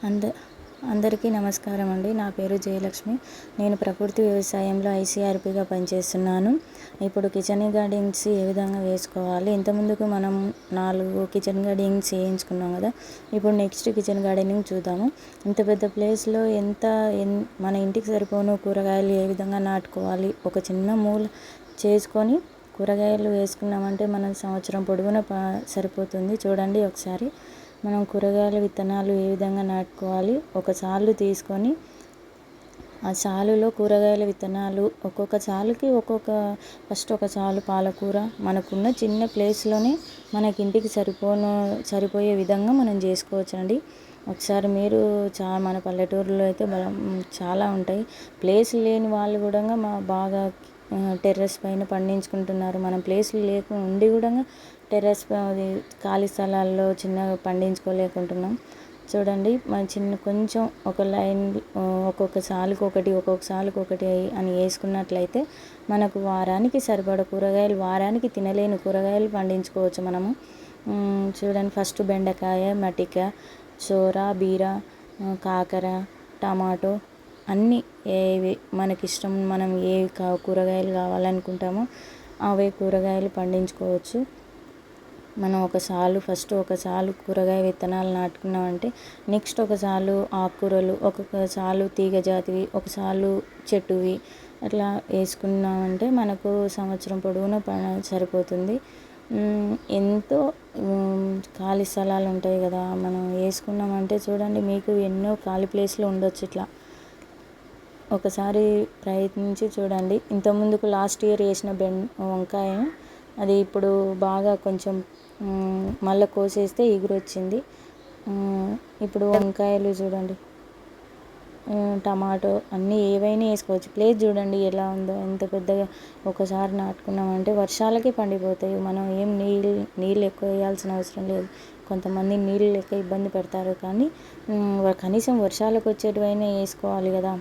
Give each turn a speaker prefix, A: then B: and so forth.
A: అంద అందరికీ నమస్కారం అండి. నా పేరు జయలక్ష్మి. నేను ప్రకృతి వ్యవసాయంలో ఐసీఆర్పీగా పనిచేస్తున్నాను. ఇప్పుడు కిచెన్ గార్డెన్స్ ఏ విధంగా వేసుకోవాలి, ఇంతకుముందుకు మనం 4 కిచెన్ గార్డెన్స్ వేయించుకున్నాం కదా. ఇప్పుడు నెక్స్ట్ కిచెన్ గార్డెనింగ్ చూద్దాము. ఇంత పెద్ద ప్లేస్లో మన ఇంటికి సరిపోను కూరగాయలు ఏ విధంగా నాటుకోవాలి, ఒక చిన్న మూల చేసుకొని కూరగాయలు వేసుకున్నామంటే మన సంవత్సరం పొడవునా సరిపోతుంది. చూడండి ఒకసారి మనం కూరగాయల విత్తనాలు ఏ విధంగా నాటుకోవాలి. ఒక సాలు తీసుకొని ఆ సాలులో కూరగాయల విత్తనాలు ఒక్కొక్క సాలుకి ఫస్ట్ ఒక సాలు పాలకూర మనకున్న చిన్న ప్లేస్లోనే మనకి ఇంటికి సరిపోయే విధంగా మనం చేసుకోవచ్చండి. ఒకసారి మీరు మన పల్లెటూరులో అయితే చాలా ఉంటాయి. ప్లేస్ లేని వాళ్ళు కూడా బాగా టెర్రస్ పైన పండించుకుంటున్నారు. మనం ప్లేస్లు ఉండి కూడా టెర్రస్ ఖాళీ స్థలాల్లో చిన్నగా పండించుకోలేకుంటున్నాం. చూడండి మన కొంచెం ఒక లైన్ ఒక్కొక్క సాలుకి ఒకటి అని వేసుకున్నట్లయితే మనకు వారానికి సరిపడ కూరగాయలు, వారానికి తినలేని కూరగాయలు పండించుకోవచ్చు మనము. చూడండి, ఫస్ట్ బెండకాయ, మటిక, సోర, బీర, కాకర, టమాటో అన్నీ ఏవి మనకిష్టం, మనం ఏ కూరగాయలు కావాలనుకుంటామో అవే కూరగాయలు పండించుకోవచ్చు. మనం ఫస్ట్ ఒక సాలు కూరగాయ విత్తనాలు నాటుకున్నామంటే నెక్స్ట్ ఒక సాలు ఆకుకూరలు, ఒక్కొక్క సాలు తీగ జాతివి, ఒక సాలు చెట్టువి అట్లా వేసుకున్నామంటే మనకు సంవత్సరం పొడవునా సరిపోతుంది. ఎంతో ఖాళీ స్థలాలు ఉంటాయి కదా, మనం వేసుకున్నామంటే చూడండి మీకు ఎన్నో ఖాళీ ప్లేస్లు ఉండొచ్చు. ఇట్లా ఒకసారి ప్రయత్నించి చూడండి. ఇంతకుముందుకు లాస్ట్ ఇయర్ వేసిన వంకాయ అది ఇప్పుడు బాగా కొంచెం మళ్ళీ కోసేస్తే ఎగురు వచ్చింది. ఇప్పుడు వంకాయలు చూడండి, టమాటో అన్నీ ఏవైనా వేసుకోవచ్చు. ప్లేస్ చూడండి ఎలా ఉందో, ఎంత పెద్దగా ఒకసారి నాటుకున్నామంటే వర్షాలకే పండిపోతాయి. మనం ఏం నీళ్ళు ఎక్కువ వేయాల్సిన అవసరం లేదు. కొంతమంది నీళ్ళు లెక్క ఇబ్బంది పెడతారు, కానీ కనీసం వర్షాలకు వచ్చేటివైనా వేసుకోవాలి కదా.